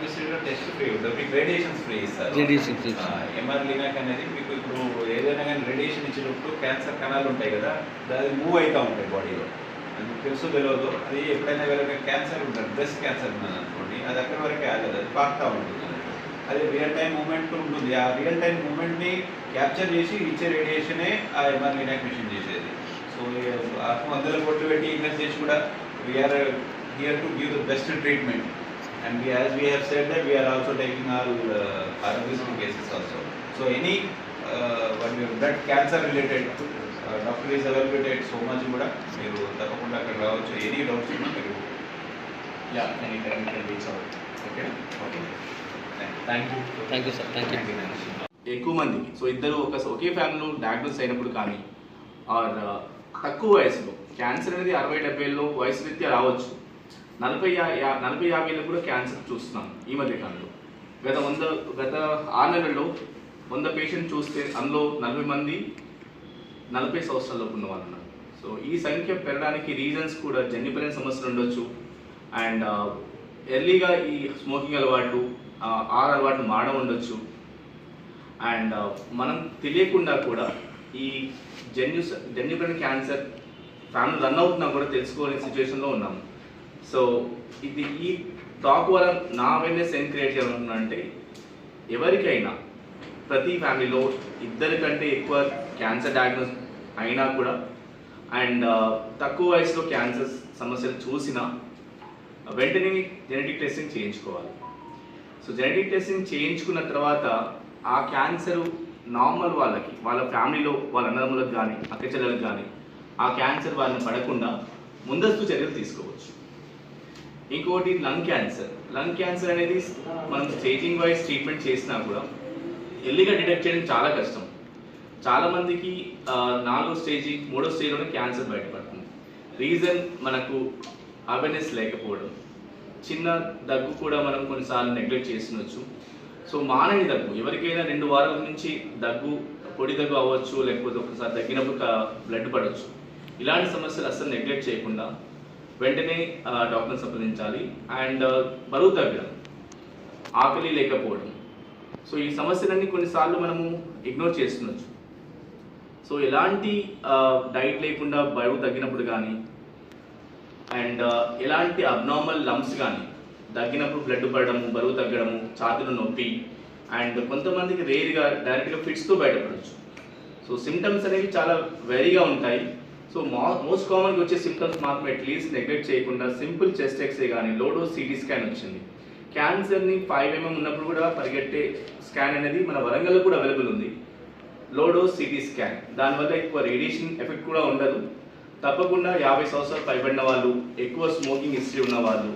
ఆరోగ్యశ్రీలో test free ఉంటుంది, మీకు రేడియేషన్స్ ఫ్రీ ఇస్తారు. ఎంఆర్ లినాక్ అనేది మీకు ఇప్పుడు ఏదైనా కానీ రేడియేషన్ ఇచ్చినప్పుడు క్యాన్సర్ కణాలు ఉంటాయి కదా, అది మూవ్ అవుతూ ఉంటాయి బాడీలో. అది తెలుసు తెలియదు, అది ఎప్పుడైనా వేరే క్యాన్సర్ ఉంటుంది, బ్రెస్ట్ క్యాన్సర్ ఉన్నది అనుకోండి, అది అక్కడి వరకే ఆగదు, అది పాకుతూ ఉంటుంది. అది రియల్ టైం మూమెంట్ ఉంటుంది. ఆ రియల్ టైం మూమెంట్ని క్యాప్చర్ చేసి ఇచ్చే రేడియేషనే ఆ ఎంఆర్ లినాక్ మిషన్ చేసేది. సో 100 కోట్లు పెట్టి ఇన్వెస్ట్ చేసి కూడా we are here to give the best treatment, and as we have said that we are also taking all Aarogyasri cases also. So any blood cancer related doctor is available at so much kuda meeru tappakunda akkada raavachu. Any doubts unna meeru anytime you can reach out. Okay thank you sir. thank you ఎక్కువ మందికి so ఇద్దరు ఒకే ఫ్యామిలీలో diagnose అయినప్పుడు కానీ are తక్కువ వయసులో cancer అనేది 60-70 వయసు రీత్యా రావచ్చు. 40-50 కూడా క్యాన్సర్ చూస్తున్నాం ఈ మధ్య కాలంలో. గత 6 నెలల్లో 100 పేషెంట్ చూస్తే అందులో 40 మంది 40 సంవత్సరాల్లోపు ఉన్న వాళ్ళు ఉన్నారు. సో ఈ సంఖ్య పెరగడానికి రీజన్స్ కూడా జన్యుపరమైన సమస్యలు ఉండొచ్చు, అండ్ ఎర్లీగా ఈ స్మోకింగ్ అలవాటు ఆహార అలవాటు మారడం ఉండొచ్చు, అండ్ మనం తెలియకుండా కూడా ఈ జన్యుపరమైన క్యాన్సర్ ఫ్యామిలీ రన్ అవుతున్నా కూడా తెలుసుకోలేని సిచ్యువేషన్లో ఉన్నాము. సో ఇది ఈ టాక్ వల్ల నా అవేర్నెస్ ఏం క్రియేట్ చేయాలనుకున్నానంటే, ఎవరికైనా ప్రతి ఫ్యామిలీలో 2 కంటే ఎక్కువ క్యాన్సర్ డయాగ్నోస్ అయినా కూడా అండ్ తక్కువ వయసులో క్యాన్సర్ సమస్యలు చూసినా వెంటనే జెనెటిక్ టెస్టింగ్ చేయించుకోవాలి. సో జెనెటిక్ టెస్టింగ్ చేయించుకున్న తర్వాత ఆ క్యాన్సర్ నార్మల్ వాళ్ళకి, వాళ్ళ ఫ్యామిలీలో వాళ్ళ అన్నదమ్ములకు కానీ అక్క చెల్లెలకు కానీ ఆ క్యాన్సర్ వాళ్ళని పడకుండా ముందస్తు చర్యలు తీసుకోవచ్చు. ఇంకోటి లంగ్ క్యాన్సర్ అనేది మనం స్టేజింగ్ వైజ్ ట్రీట్మెంట్ చేసినా కూడా ఎర్లీగా డిటెక్ట్ చేయడం చాలా కష్టం. చాలామందికి 4వ స్టేజ్ 3వ స్టేజ్లోనే క్యాన్సర్ బయటపడుతుంది. రీజన్ మనకు అవేర్నెస్ లేకపోవడం. చిన్న దగ్గు కూడా మనం కొన్నిసార్లు నెగ్లెక్ట్ చేస్తుండొచ్చు. సో మానని దగ్గు, ఎవరికైనా 2 వారాల నుంచి దగ్గు, పొడి దగ్గు అవ్వచ్చు, లేకపోతే ఒకసారి తగ్గినప్పుడు బ్లడ్ పడవచ్చు. ఇలాంటి సమస్యలు అస్సలు నెగ్లెక్ట్ చేయకుండా వెంటనే డాక్టర్ని సంప్రదించాలి. అండ్ బరువు తగ్గడం, ఆకలి లేకపోవడం, సో ఈ సమస్యలన్నీ కొన్నిసార్లు మనము ఇగ్నోర్ చేస్తుండొచ్చు. సో ఎలాంటి డైట్ లేకుండా బరువు తగ్గినప్పుడు కానీ అండ్ ఎలాంటి అబ్నార్మల్ లంప్స్ కానీ తగ్గినప్పుడు బ్లడ్ పడడము, బరువు తగ్గడము, ఛాతీలో నొప్పి, అండ్ కొంతమందికి రేర్గా డైరెక్ట్గా ఫిట్స్తో బయటపడవచ్చు. సో సిమ్టమ్స్ అనేవి చాలా వెరీగా ఉంటాయి. సో మోస్ట్ కామన్గా వచ్చే సిమ్టమ్స్ మాత్రం అట్లీస్ట్ నెగ్లెక్ట్ చేయకుండా సింపుల్ చెస్ట్ ఎక్స్రే కానీ లో డోస్ సిటీ స్కాన్ వచ్చింది. క్యాన్సర్ని 5 mm ఉన్నప్పుడు కూడా పరిగెట్టే స్కాన్ అనేది మన వరంగల్లో కూడా అవైలబుల్ ఉంది, లో డోస్ సిటీ స్కాన్. దానివల్ల ఎక్కువ రేడియేషన్ ఎఫెక్ట్ కూడా ఉండదు. తప్పకుండా 50 సంవత్సరాలు పైబడిన వాళ్ళు, ఎక్కువ స్మోకింగ్ హిస్టరీ ఉన్న వాళ్ళు